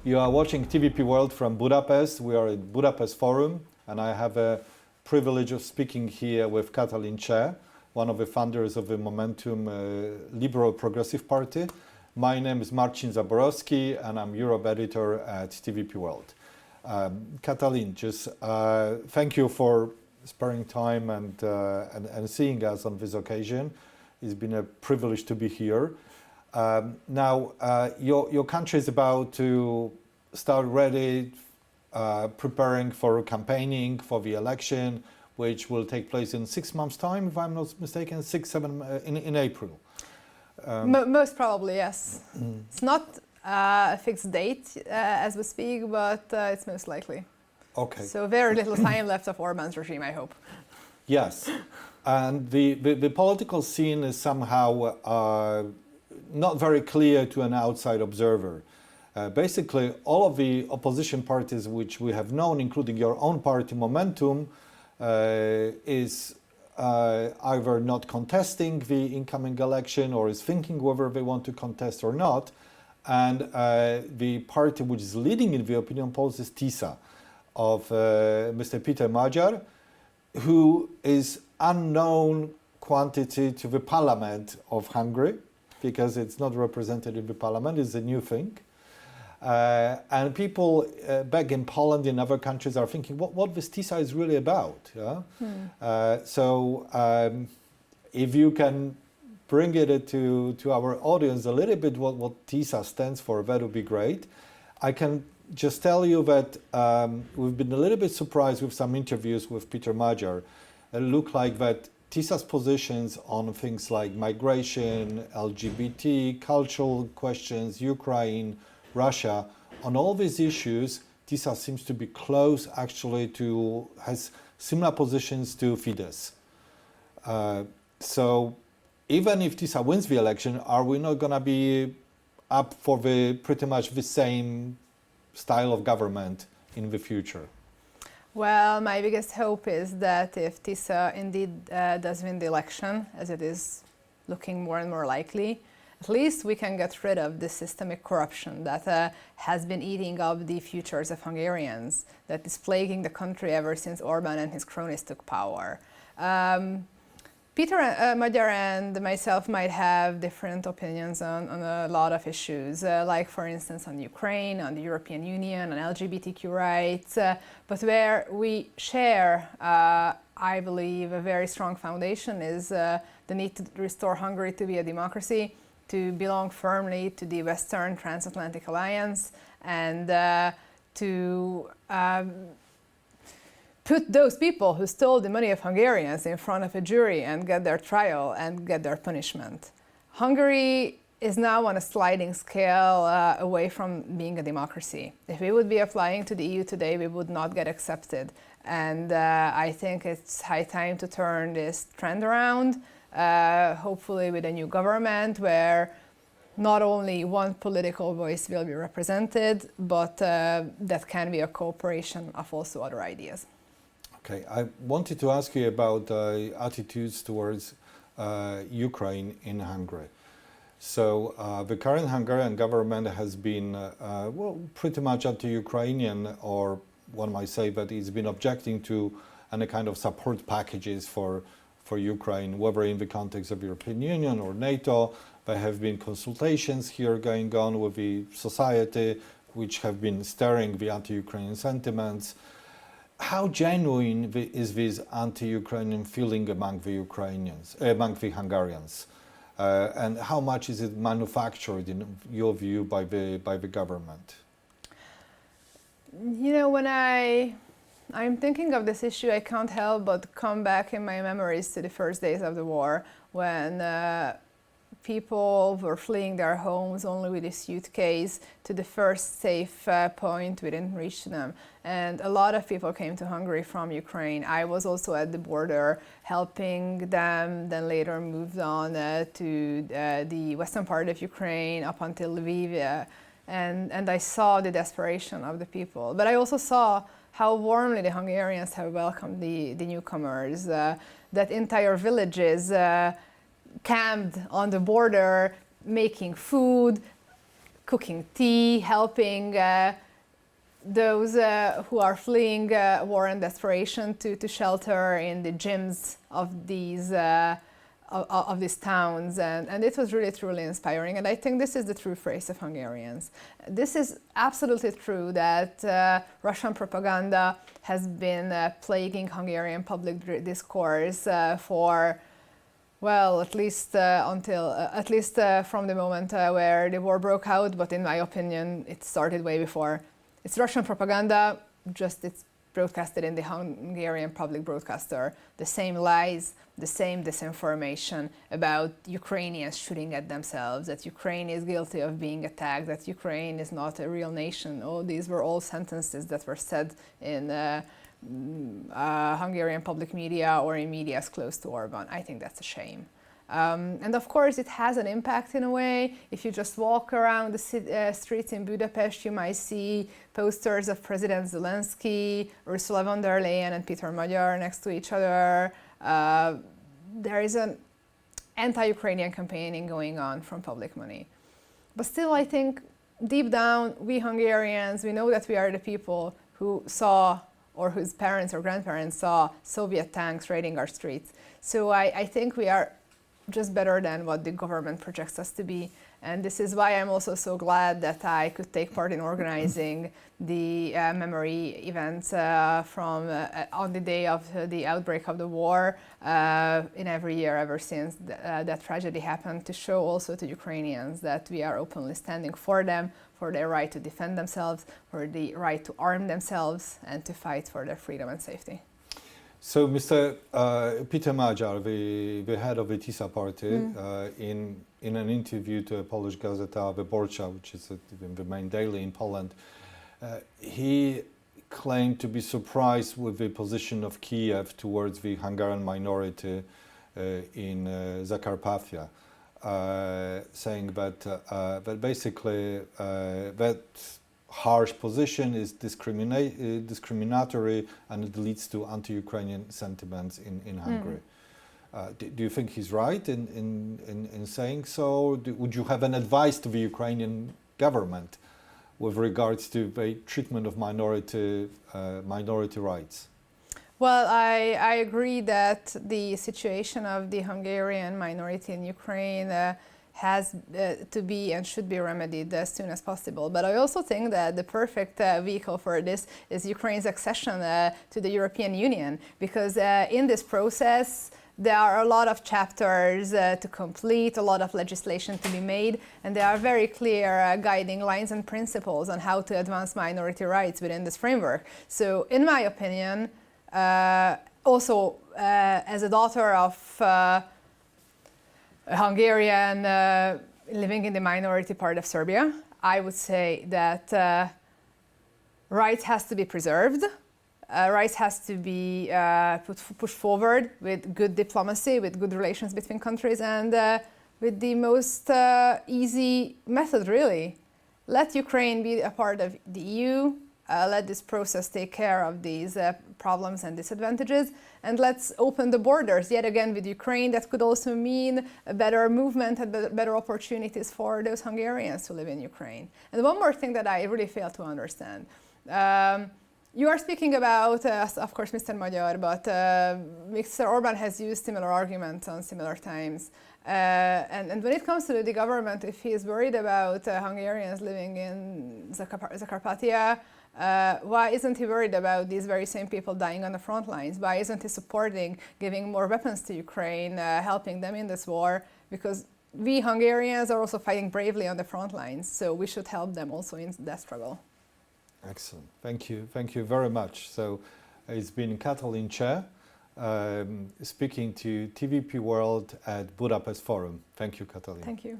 You are watching TVP World from Budapest. We are at Budapest Forum, and I have a privilege of speaking here with Katalin Cseh, one of the founders of the Momentum Liberal Progressive Party. My name is Marcin Zaborowski, and I'm Europe editor at TVP World. Katalin, just thank you for sparing time and seeing us on this occasion. It's been a privilege to be here. Now, your country is about to start ready, preparing for campaigning for the election, which will take place in 6 months' time, if I'm not mistaken, 7 in April. Most probably, yes. It's not a fixed date as we speak, but it's most likely. Okay. So very little time left of Orbán's regime, I hope. Yes, and the political scene is somehow not very clear to an outside observer. Basically, all of the opposition parties which we have known, including your own party, Momentum, is either not contesting the incoming election or is thinking whether they want to contest or not. And the party which is leading in the opinion polls is Tisa of Mr. Péter Magyar, who is unknown quantity to the parliament of Hungary, because it's not represented in the parliament, it's a new thing. And people back in Poland and other countries are thinking, what this Tisa is really about? Yeah? So if you can bring it to our audience a little bit what Tisa stands for, that would be great. I can just tell you that we've been a little bit surprised with some interviews with Péter Magyar. It looked like that Tisa's positions on things like migration, LGBT, cultural questions, Ukraine, Russia, on all these issues, Tisa seems to be close actually to, has similar positions to Fidesz. So even if Tisa wins the election, are we not going to be up for pretty much the same style of government in the future? Well, my biggest hope is that if Tisa indeed does win the election, as it is looking more and more likely, at least we can get rid of this systemic corruption that has been eating up the futures of Hungarians, that is plaguing the country ever since Orbán and his cronies took power. Péter Magyar and myself might have different opinions on a lot of issues, like for instance on Ukraine, on the European Union, on LGBTQ rights, but where we share, I believe, a very strong foundation is the need to restore Hungary to be a democracy, to belong firmly to the Western transatlantic alliance, and to put those people who stole the money of Hungarians in front of a jury and get their trial and get their punishment. Hungary is now on a sliding scale away from being a democracy. If we would be applying to the EU today, we would not get accepted. And I think it's high time to turn this trend around, hopefully with a new government where not only one political voice will be represented, but that can be a cooperation of also other ideas. Okay, I wanted to ask you about attitudes towards Ukraine in Hungary. So the current Hungarian government has been, well, pretty much anti-Ukrainian, or one might say that it's been objecting to any kind of support packages for Ukraine, whether in the context of European Union or NATO. There have been consultations here going on with the society, which have been stirring the anti-Ukrainian sentiments. How genuine is this anti-Ukrainian feeling among the Ukrainians, among the Hungarians, and how much is it manufactured, in your view, by the government? You know, when I'm thinking of this issue, I can't help but come back in my memories to the first days of the war, when people were fleeing their homes only with a suitcase to the first safe point within reach to them. And a lot of people came to Hungary from Ukraine. I was also at the border helping them, then later moved on to the western part of Ukraine up until Lviv. And I saw the desperation of the people. But I also saw how warmly the Hungarians have welcomed the newcomers, that entire villages camped on the border, making food, cooking tea, helping those who are fleeing war and desperation to shelter in the gyms of these towns, and it was really truly inspiring. And I think this is the true face of Hungarians. This is absolutely true that Russian propaganda has been plaguing Hungarian public discourse for, well, at least from the moment where the war broke out. But in my opinion, it started way before. It's Russian propaganda, just it's broadcasted in the Hungarian public broadcaster. The same lies, the same disinformation about Ukrainians shooting at themselves, that Ukraine is guilty of being attacked, that Ukraine is not a real nation. Oh, these were all sentences that were said in Hungarian public media or in medias close to Orbán. I think that's a shame. And of course, it has an impact in a way. If you just walk around the streets in Budapest, you might see posters of President Zelensky, Ursula von der Leyen, and Péter Magyar next to each other. There is an anti-Ukrainian campaigning going on from public money. But still, I think deep down, we Hungarians, we know that we are the people who saw, or whose parents or grandparents saw, Soviet tanks raiding our streets. So I think we are just better than what the government projects us to be. And this is why I'm also so glad that I could take part in organizing the memory events on the day of the outbreak of the war in every year ever since that tragedy happened, to show also to Ukrainians that we are openly standing for them, for their right to defend themselves, for the right to arm themselves, and to fight for their freedom and safety. So, Mr. Péter Magyar, the head of the Tisa party, in an interview to a Polish Gazeta Wyborcza, which is the main daily in Poland, he claimed to be surprised with the position of Kiev towards the Hungarian minority in Zakarpattia, saying that basically that harsh position is discriminatory, and it leads to anti-Ukrainian sentiments in Hungary. Do you think he's right in saying so? Would you have an advice to the Ukrainian government with regards to the treatment of minority rights? Well, I agree that the situation of the Hungarian minority in Ukraine has to be and should be remedied as soon as possible. But I also think that the perfect vehicle for this is Ukraine's accession to the European Union, because in this process there are a lot of chapters to complete, a lot of legislation to be made, and there are very clear guiding lines and principles on how to advance minority rights within this framework. So in my opinion, also as a daughter of a Hungarian living in the minority part of Serbia, I would say that rights has to be preserved, rights has to be pushed forward with good diplomacy, with good relations between countries, and with the most easy method, really. Let Ukraine be a part of the EU, let this process take care of these problems and disadvantages, and let's open the borders yet again with Ukraine. That could also mean a better movement and better opportunities for those Hungarians who live in Ukraine. And one more thing that I really fail to understand. You are speaking about, of course, Mr. Magyar, but Mr. Orbán has used similar arguments on similar times. And when it comes to the government, if he is worried about Hungarians living in Zakarpattia, why isn't he worried about these very same people dying on the front lines? Why isn't he supporting giving more weapons to Ukraine, helping them in this war? Because we Hungarians are also fighting bravely on the front lines, so we should help them also in that struggle. Excellent. Thank you. Thank you very much. So it's been Katalin Cseh speaking to TVP World at Budapest Forum. Thank you, Katalin. Thank you.